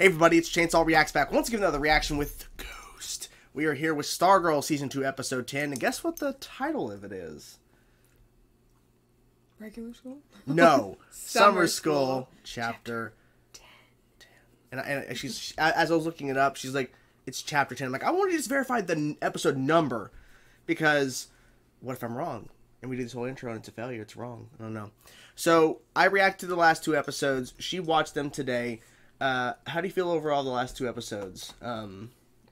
Hey everybody, it's Chainsaw Reacts back once again, another reaction with Ghost. We are here with Stargirl Season 2, Episode 10, and guess what the title of it is? Regular School? No, Summer School, Chapter 10. And she's, as I was looking it up, she's like, it's Chapter 10. I'm like, I want to just verify the episode number, because what if I'm wrong? And we do this whole intro and it's a failure, it's wrong. I don't know. So, I reacted to the last two episodes. She watched them today. How do you feel overall the last two episodes? I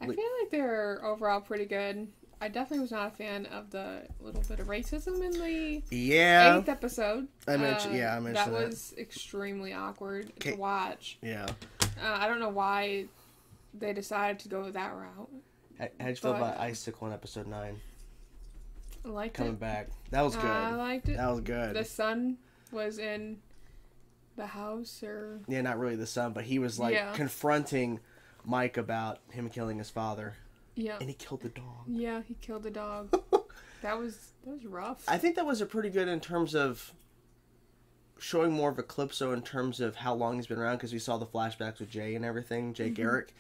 feel like they're overall pretty good. I definitely was not a fan of the little bit of racism in the 8th episode. I mentioned that was extremely awkward to watch. Yeah. I don't know why they decided to go that route. How'd you feel about Icicle in episode 9? I liked Coming back. That was good. I liked it. That was good. The son was in the house, or... Yeah, not really the son, but he was, like, confronting Mike about him killing his father. Yeah. And he killed the dog. Yeah, he killed the dog. That was rough. I think that was a pretty good in terms of showing more of Eclipso in terms of how long he's been around, because we saw the flashbacks with Jay and everything, Jay Garrick.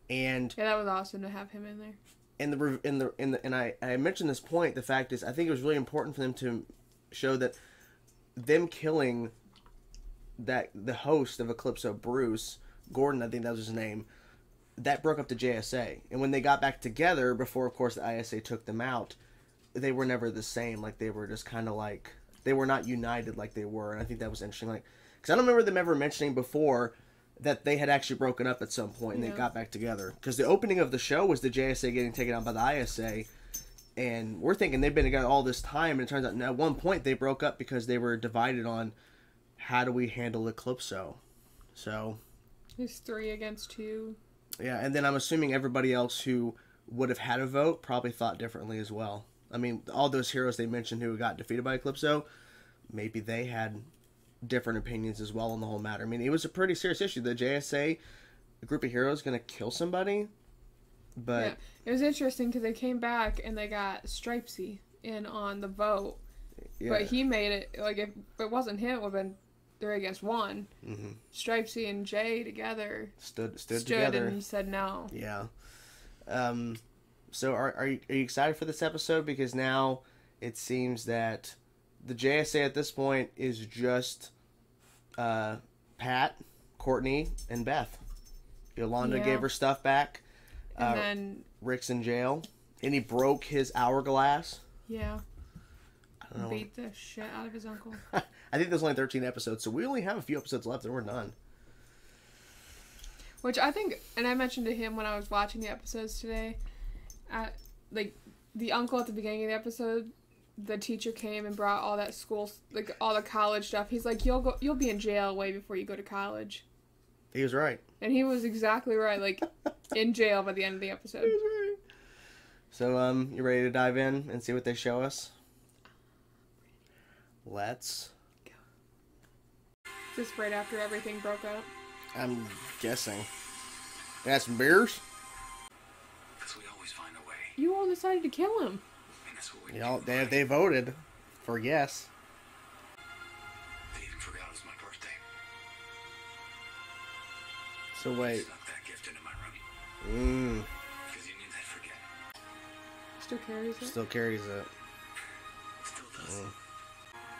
And yeah, that was awesome to have him in there. And I mentioned this point, the fact is, I think it was really important for them to show that them killing the host of Eclipso, Bruce Gordon, I think that was his name, that broke up the JSA. And when they got back together, before of course the ISA took them out, they were never the same. Like, they were just kind of like, they were not united like they were. And I think that was interesting. Like, because I don't remember them ever mentioning before that they had actually broken up at some point and they got back together. Because the opening of the show was the JSA getting taken out by the ISA. And we're thinking they've been together all this time. And it turns out at one point they broke up because they were divided on how do we handle Eclipso. So it's 3 against 2. Yeah, and then I'm assuming everybody else who would have had a vote probably thought differently as well. I mean, all those heroes they mentioned who got defeated by Eclipso, maybe they had different opinions as well on the whole matter. I mean, it was a pretty serious issue. The JSA, a group of heroes, going to kill somebody, but... Yeah, it was interesting because they came back and they got Stripesy in on the vote, but he made it, like, if it wasn't him, it would have been 3 against 1. Stripesy and Jay together stood together, and he said no. Yeah. So are you excited for this episode? Because now it seems that the JSA at this point is just Pat, Courtney, and Beth. Yolanda gave her stuff back. And then Rick's in jail, and he broke his hourglass. Yeah. I don't know. Beat the shit out of his uncle. I think there's only 13 episodes, so we only have a few episodes left, and we're done. Which I think, and I mentioned to him when I was watching the episodes today, like, the uncle at the beginning of the episode, the teacher came and brought all that school, like, all the college stuff. He's like, you'll be in jail way before you go to college. He was right. And he was exactly right, like, in jail by the end of the episode. He was right. So, you ready to dive in and see what they show us? Let's go. Just right after everything broke up? I'm guessing. Got some beers? Because we always find a way. You all decided to kill him. And that's what we They voted for yes. They even forgot it was my birthday. So wait. Snuck that gift into my room. Because you knew they'd forget. Still carries it? Still carries it. Still does.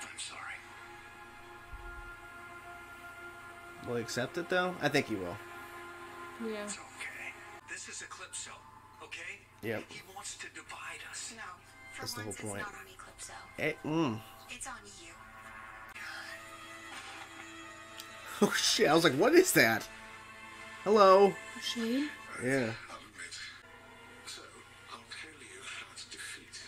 I'm sorry. Will he accept it, though? I think he will. Yeah. It's okay. This is Eclipso, okay? Yep. He wants to divide us. No, for That's the once whole point. It's not on Eclipso. Hey, It's on you. Oh, shit. I was like, what is that? Hello. Shane? Yeah. I'll admit. So, I'll tell you how to defeat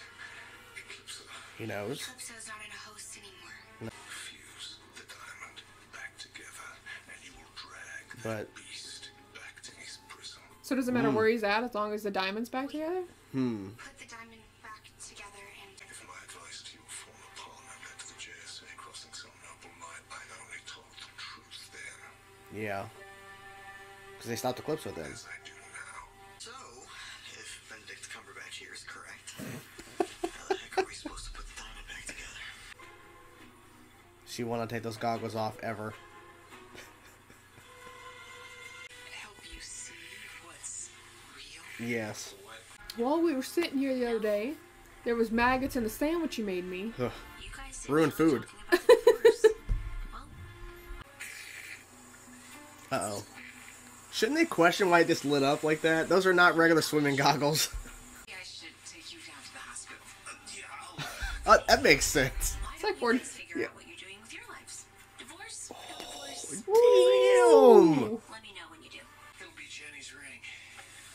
Eclipso. He knows. Eclipso's not in a host anymore. Fuse the diamond back together, and you will drag But- the beast back to his prison. So does it matter where he's at as long as the diamond's back together? Put the diamond back together and... If my advice to your former partner led to the JSA crossing some noble line, I only told the truth then. Yeah. Because they stopped Eclipso then. As I do now. So, if Benedict Cumberbatch here is correct, how the heck are we supposed to put the diamond back together? She want to take those goggles off ever. help you Yes. While we were sitting here the other day, there was maggots in the sandwich you made me. Ugh. You guys Ruined food. Well, Uh-oh. Shouldn't they question why it just lit up like that? Those are not regular swimming goggles. I should take you down to the hospital. That makes sense. It's like we're... figure out what you're doing with your lives. Divorce? Divorce? Damn! Let me know when you do. It'll be Jenny's ring.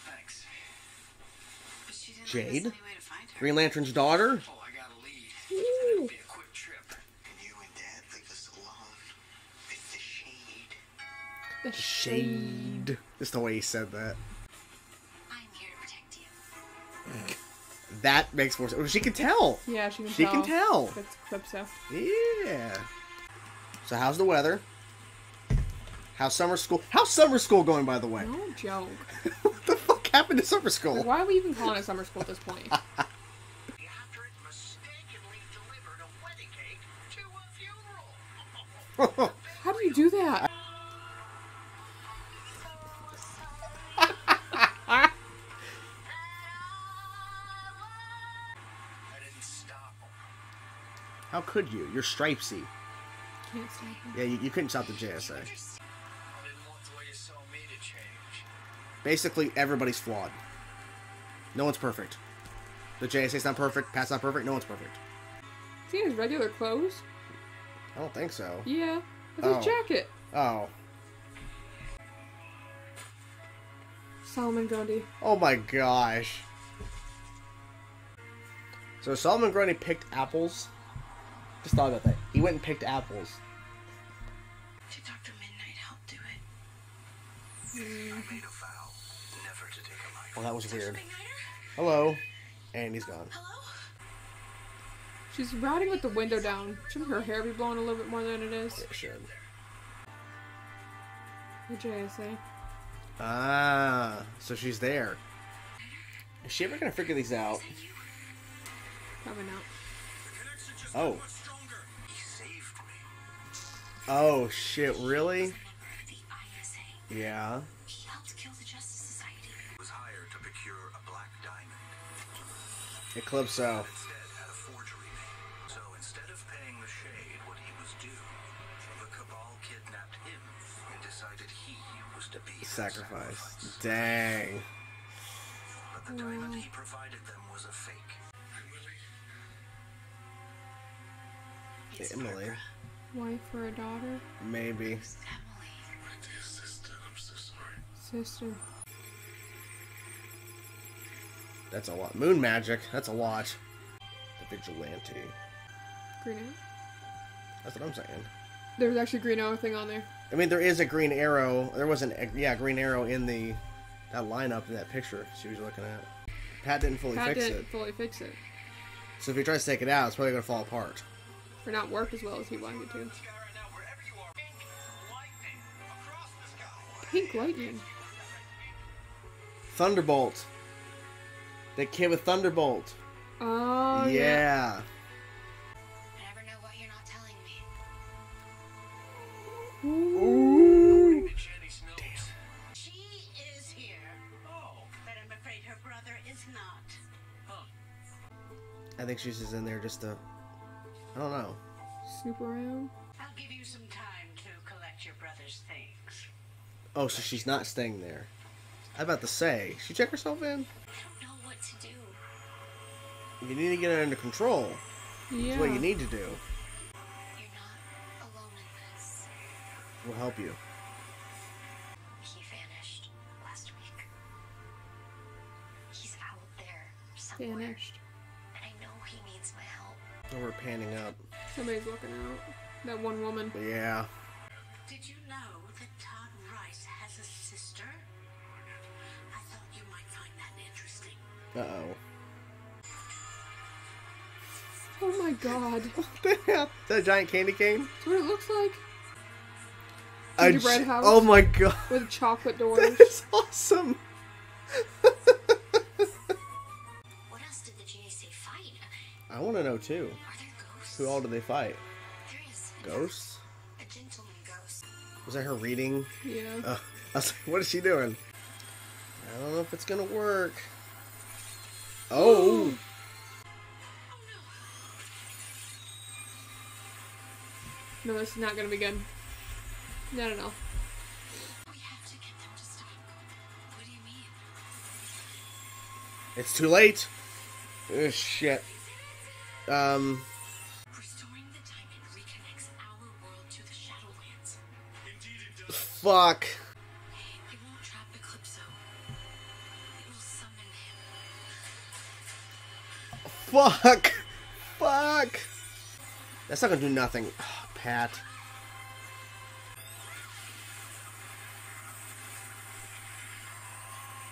Thanks. But she didn't Jade? give us any way to find her. Green Lantern's daughter? Oh, I got a lead. And it'll be a quick trip. And you and Dad leave us alone with the shade. The Shade. Just the way he said that. I'm here to protect you. That makes more sense. Oh, she can tell. Yeah, she can She tell. can tell. That's Calypso. Yeah. So how's the weather? How's summer school? How's summer school going, by the way? No joke. What the fuck happened to summer school? Like, why are we even calling it summer school at this point? After it mistakenly delivered a wedding cake to a funeral. How do you do that? I didn't stop him. How could you? You're stripesy. Can't stop him. Yeah, you couldn't stop the JSA. I didn't want the way you saw me to change. Basically, everybody's flawed. No one's perfect. The JSA's not perfect. Pat's not perfect. No one's perfect. Is he in his regular clothes? I don't think so. Yeah. That's Oh. his jacket. Oh. Solomon Grundy. Oh my gosh. So Solomon Grundy picked apples. Just thought about that. He went and picked apples. Did Dr. Midnight help do it? I made a vow never to take a life. Well, that was weird. Big Nighter? Hello. And he's gone. Hello? She's riding with the window down. Shouldn't her hair be blowing a little bit more than it is? It should. The JSA. Ah, so she's there. Is she ever gonna figure these out? Probably not. Oh. He saved me. Oh shit, really? The ISA. Yeah. He helped kill the Justice Society. He was hired to procure a black diamond. Eclipso. Instead, had a forgery made. So instead of paying the Shade what he was due, the Cabal kidnapped him and decided he was to be Sacrifice. Dang. But the diamond he provided them was a fake. Emily. Wife or a daughter? Maybe. Emily. My dear sister, I'm so sorry. Sister. That's a lot. Moon magic. That's a lot. The vigilante. Green Arrow? That's what I'm saying. There was actually a Green Arrow thing on there. I mean, there is a green arrow. There was green arrow in that lineup in that picture she was looking at. Pat didn't fully Pat fix didn't it. fully fix it. So if he tries to take it out, it's probably gonna fall apart. Or not work as well as he wanted it to. Sky right now, wherever you are, pink lightning across the sky. Pink lightning. Thunderbolt. The kid with Thunderbolt. Oh, Yeah. I never know what you're not telling me. Ooh. Jenny Snows. She is here, Oh, but I'm afraid her brother is not. I think she's just in there just to. I don't know. Snoop around. I'll give you some time to collect your brother's things. Oh, so she's not staying there. I was about to say, she check herself in. I don't know what to do. You need to get it under control. Yeah. That's what you need to do. You're not alone in this. We'll help you. He vanished last week. He's out there somewhere. Vanished. And I know he needs my help. Oh, we're panning up. Somebody's looking out. That one woman. But yeah. Did you know that Todd Rice has a sister? I thought you might find that interesting. Uh-oh. Oh my god. What the hell? Is that a giant candy cane? That's what it looks like. A Gingerbread house. Oh my god. With chocolate doors. That is awesome. What else did the JSA fight? I want to know too. Are there ghosts? Who all did they fight? There is. Ghosts? A gentleman ghost. Was that her reading? Yeah. I was like, what is she doing? I don't know if it's gonna work. Oh! No, this is not gonna be good. No. We have to get them to stop. What do you mean? It's too late. Oh, shit. Restoring the diamond reconnects our world to the Shadowlands. Indeed it does. Fuck. It won't trap Eclipso. It will summon him. Fuck. Fuck. That's not gonna do nothing. Oh, Pat.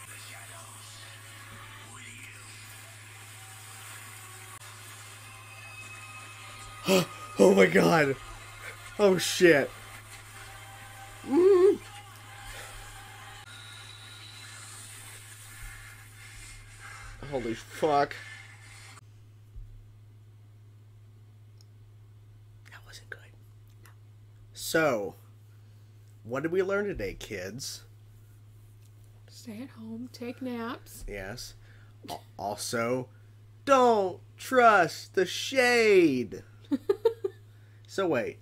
The shadows. Will you? Oh my god. Oh shit. Mm. Holy fuck. That wasn't good. So, what did we learn today, kids? Stay at home, take naps. Yes. Also, don't trust the shade. So wait.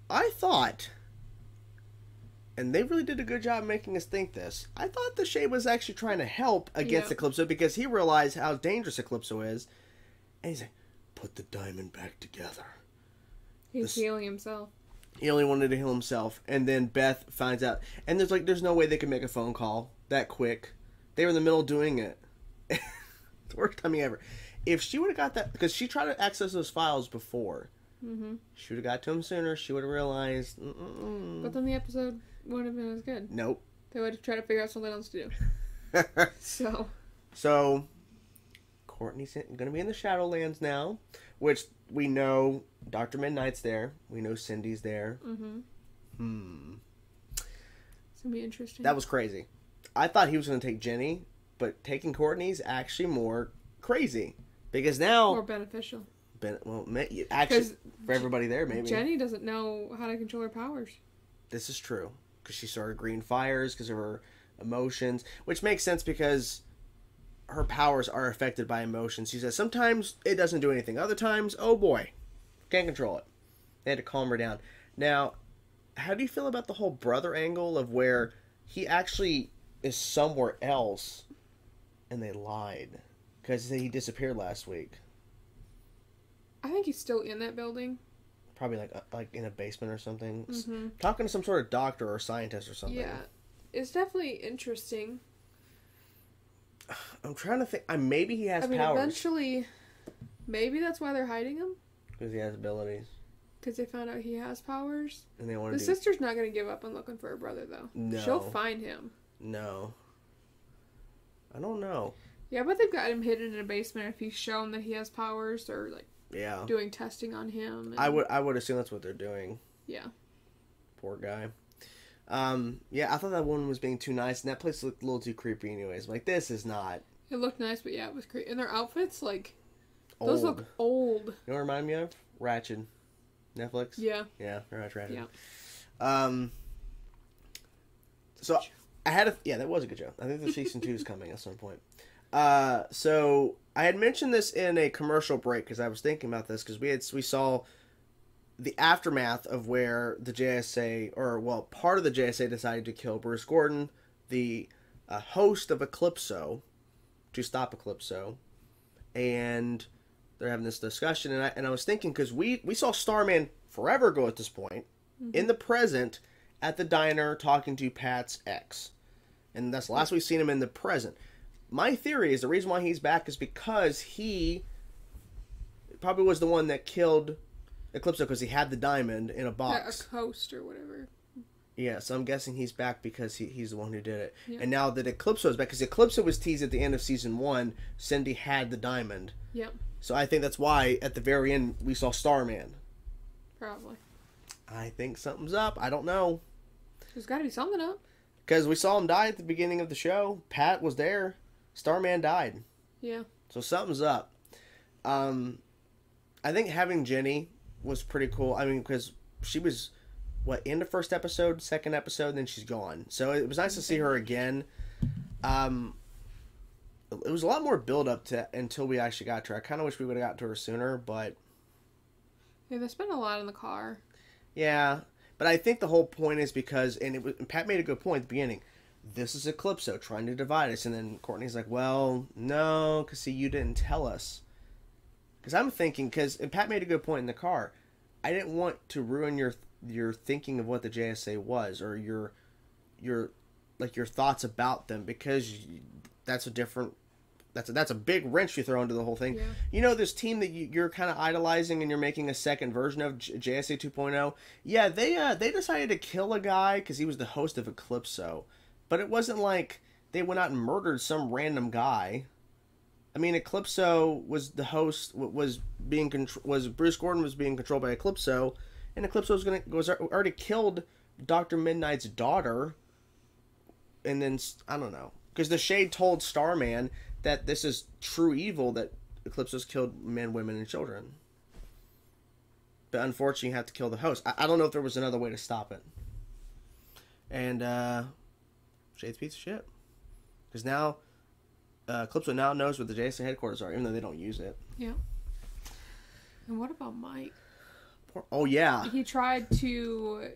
I thought, and they really did a good job making us think this, I thought the shade was actually trying to help against Yep. Eclipso because he realized how dangerous Eclipso is. And he's like, put the diamond back together. He's healing himself. He only wanted to heal himself. And then Beth finds out. And there's no way they could make a phone call that quick. They were in the middle of doing it. The worst timing ever. If she would have got that, because she tried to access those files before. Mm-hmm. She would have got to him sooner. She would have realized. But then the episode wouldn't have been as good. Nope. They would have tried to figure out something else to do. So, Courtney's going to be in the Shadowlands now, which we know Dr. Midnight's there. We know Cindy's there. Mm-hmm. It's going to be interesting. That was crazy. I thought he was going to take Jenny, but taking Courtney's actually more crazy. Because now... More beneficial. Actually, for everybody there, maybe. Jenny doesn't know how to control her powers. This is true. Because she started green fires because of her emotions. Which makes sense because her powers are affected by emotions. She says sometimes it doesn't do anything. Other times, oh boy, can't control it. They had to calm her down. Now, how do you feel about the whole brother angle of where he actually is somewhere else and they lied? Because he disappeared last week. I think he's still in that building. Probably like in a basement or something. Mm-hmm. Talking to some sort of doctor or scientist or something. Yeah. It's definitely interesting. I'm trying to think. Maybe he has powers. Eventually, maybe that's why they're hiding him. Because he has abilities. Because they found out he has powers. And they want The to sister's not going to give up on looking for her brother, though. No. She'll find him. No. I don't know. Yeah, but they've got him hidden in a basement if he's shown that he has powers or, Yeah. doing testing on him. And... I would assume that's what they're doing. Yeah. Poor guy. Yeah, I thought that one was being too nice, and that place looked a little too creepy anyways. I'm like, this is not... It looked nice, but yeah, it was creepy. And their outfits, old. those look old. You know what it reminded me of? Ratchet. Netflix? Yeah. Yeah, very much Ratchet. Yeah. So, I had yeah, that was a good show. I think the season 2 is coming at some point. So, I had mentioned this in a commercial break, because I was thinking about this, because we saw the aftermath of where the JSA, part of the JSA decided to kill Bruce Gordon, the host of Eclipso, to stop Eclipso, and they're having this discussion, and I was thinking, because we saw Starman forever ago at this point, in the present, at the diner, talking to Pat's ex, and that's the last we've seen him in the present. My theory is the reason why he's back is because he probably was the one that killed Eclipso because he had the diamond in a box. A coast or whatever. Yeah, so I'm guessing he's back because he's the one who did it. Yeah. And now that Eclipso is back, because Eclipso was teased at the end of season 1, Cindy had the diamond. Yep. So I think that's why at the very end we saw Starman. Probably. I think something's up. I don't know. There's got to be something up. Because we saw him die at the beginning of the show. Pat was there. Starman died. Yeah. So something's up. I think having Jenny was pretty cool. I mean, because she was, in the first episode, second episode, and then she's gone. So it was nice to see her again. It was a lot more build up to until we actually got to her. I kind of wish we would have got to her sooner, but Yeah, they spent a lot in the car. yeah. But I think the whole point is because, and Pat made a good point at the beginning. This is Eclipso trying to divide us, and then Courtney's like, "Well, no, because see, you didn't tell us." Because I'm thinking, and Pat made a good point in the car. I didn't want to ruin your thinking of what the JSA was, or your thoughts about them, because that's a big wrench you throw into the whole thing. Yeah. You know, this team that you're kind of idolizing and you're making a second version of, JSA 2.0. Yeah, they decided to kill a guy because he was the host of Eclipso, but it wasn't like they went out and murdered some random guy. I mean, Eclipso was the host, was Bruce Gordon was being controlled by Eclipso, and Eclipso was already killed Dr. Midnight's daughter, and then I don't know, because the Shade told Starman that this is true evil, that Eclipso's killed men, women, and children. But unfortunately, you have to kill the host. I don't know if there was another way to stop it. And Shade's a piece of shit, because now Eclipso now knows where the JSA headquarters are, even though they don't use it. Yeah. And what about Mike? Oh, yeah. He tried to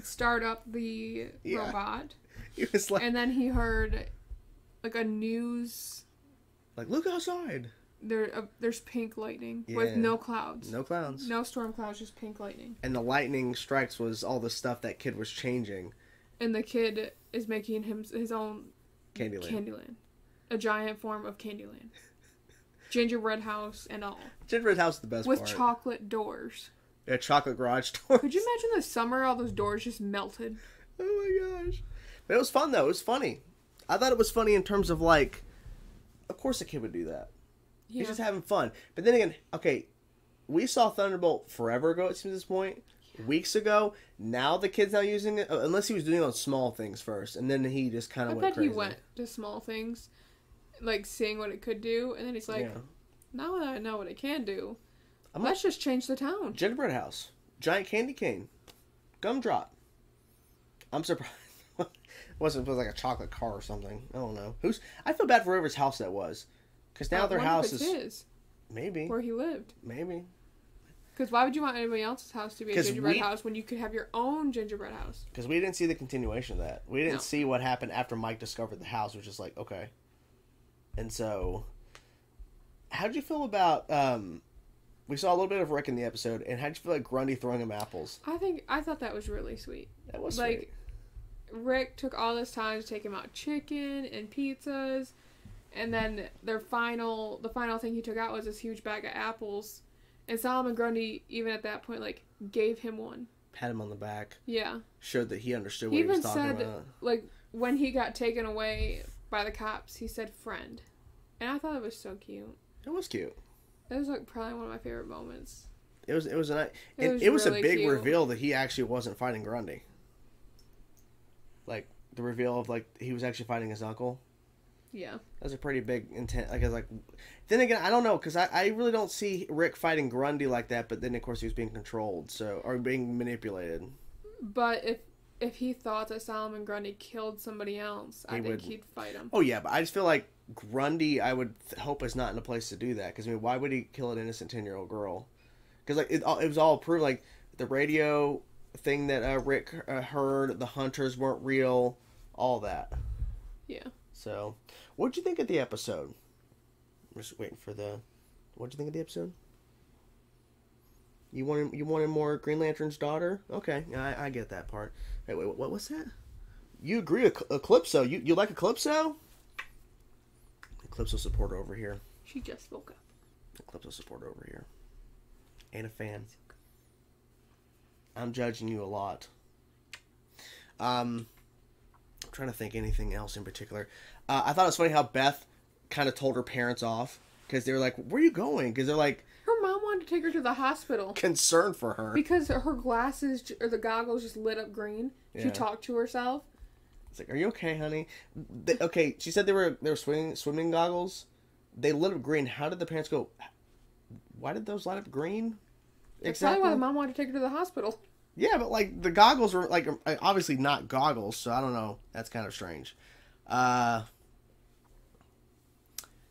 start up the robot. He was like... And then he heard, like, a news... Like, look outside. There's pink lightning with no clouds. No clouds. No storm clouds, just pink lightning. And the lightning strikes was all the stuff that kid was changing. And the kid is making his own... Candyland. A giant form of Candyland. Gingerbread house and all. Gingerbread house is the best part. With chocolate doors. Yeah, chocolate garage doors. Could you imagine the summer all those doors just melted? Oh my gosh. But it was fun though. It was funny. I thought it was funny in terms of like, of course a kid would do that. Yeah. He's just having fun. But then again, okay, we saw Thunderbolt forever ago, it seems at this point. Weeks ago. Now the kid's not using it, unless he was doing it on small things first, and then he just kind of went crazy. I bet he went to small things, like seeing what it could do, and then he's like, now that I know what it can do, let's just change the town. Gingerbread house. Giant candy cane. Gumdrop. I'm surprised. It was like a chocolate car or something. I don't know. I feel bad for whoever's house that was. Because now their house is... his. Maybe. Where he lived. Maybe. Because why would you want anybody else's house to be a gingerbread house when you could have your own gingerbread house? Because we didn't see the continuation of that. We didn't see what happened after Mike discovered the house, which is like, okay. And so, how'd you feel about... we saw a little bit of Rick in the episode, and how'd you feel like Grundy throwing him apples? I thought that was really sweet. That was sweet. Rick took all this time to take him out chicken and pizzas, and then the final thing he took out was this huge bag of apples. And Solomon Grundy, even at that point, like, gave him one. Pat him on the back. Yeah. Showed that he understood what he was talking about. He even said, like, when he got taken away by the cops, he said friend. And I thought it was so cute. It was cute. It was, like, probably one of my favorite moments. It was really a big cute. reveal that he actually wasn't fighting Grundy. Like, the reveal of, like, he was actually fighting his uncle. Yeah. That was a pretty big intent. Like, then again, I don't know, because I really don't see Rick fighting Grundy like that, but then, of course, he was being controlled, or being manipulated. But if he thought that Solomon Grundy killed somebody else, I think he'd fight him. Oh, yeah, but I just feel like Grundy, I would hope, is not in a place to do that, because, I mean, why would he kill an innocent 10-year-old girl? Because, like, it was all proved, like, the radio thing that Rick heard, the hunters weren't real, all that. Yeah. So, what'd you think of the episode? I'm just waiting for what'd you think of the episode? You wanted more Green Lantern's daughter? Okay, I get that part. Wait, what was that? You agree with Eclipso? You like Eclipso? Eclipso supporter over here. She just woke up. Eclipso supporter over here. And a fan. I'm judging you a lot. I'm trying to think anything else in particular. I thought it was funny how Beth kind of told her parents off because they were like, "Where are you going?" Because they're like, her mom wanted to take her to the hospital. Concerned for her because her glasses or the goggles just lit up green. Yeah. She talked to herself. It's like, "Are you okay, honey?" Okay, she said they were swimming goggles. They lit up green. How did the parents go? Why did those light up green? That's probably why the mom wanted to take her to the hospital. Yeah, but like the goggles were like obviously not goggles, so I don't know. That's kind of strange.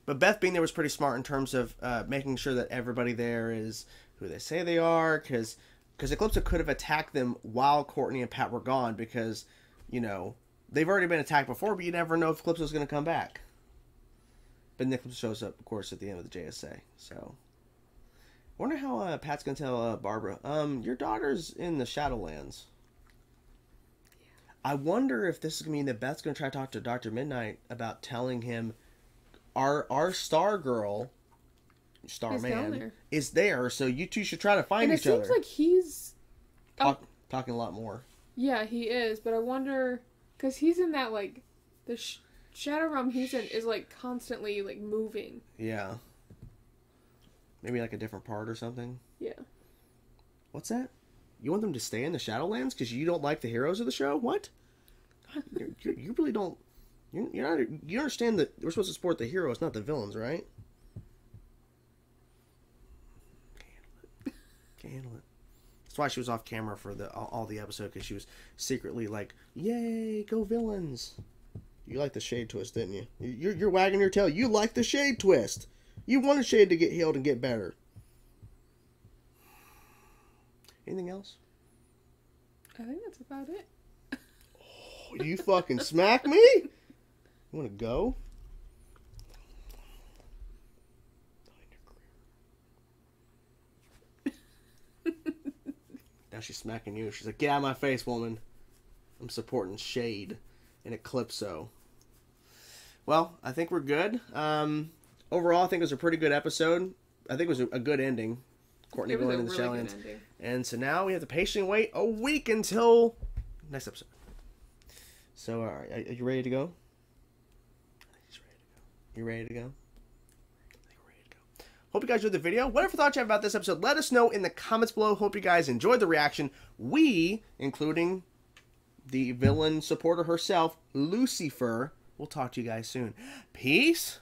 But Beth being there was pretty smart in terms of making sure that everybody there is who they say they are, because Eclipso could have attacked them while Courtney and Pat were gone, because, you know, they've already been attacked before, but you never know if Eclipso's going to come back. But Eclipso shows up, of course, at the end of the JSA. So, I wonder how Pat's going to tell Barbara, your daughter's in the Shadowlands. Yeah. I wonder if this is going to mean that Beth's going to try to talk to Dr. Midnight about telling him our Stargirl, Starman, is there, so you two should try to find each other. And it seems like he's... talking a lot more. Yeah, he is, but I wonder... Because he's in that, like... The Shadow Realm he's in is, like, constantly, like, moving. Yeah. Maybe, like, a different part or something? Yeah. What's that? You want them to stay in the Shadowlands because you don't like the heroes of the show? What? You really don't... You understand that we're supposed to support the heroes, not the villains, right? Can't handle it. That's why she was off camera for all the episode, because she was secretly like, "Yay, go villains!" You like the Shade twist, didn't you? You're wagging your tail. You like the Shade twist. You wanted Shade to get healed and get better. Anything else? I think that's about it. Oh, you fucking smack me? You want to go? Now she's smacking you. She's like, "Get out of my face, woman. I'm supporting Shade and Eclipso." Well, I think we're good. Overall, I think it was a pretty good episode. I think it was a good ending. Courtney going into the Shadowlands. And so now we have to patiently wait a week until next episode. So, all right, are you ready to go? He's ready to go. You ready to go? I think we're ready to go. Hope you guys enjoyed the video. Whatever thoughts you have about this episode, let us know in the comments below. Hope you guys enjoyed the reaction. We, including the villain supporter herself, Lucifer, will talk to you guys soon. Peace.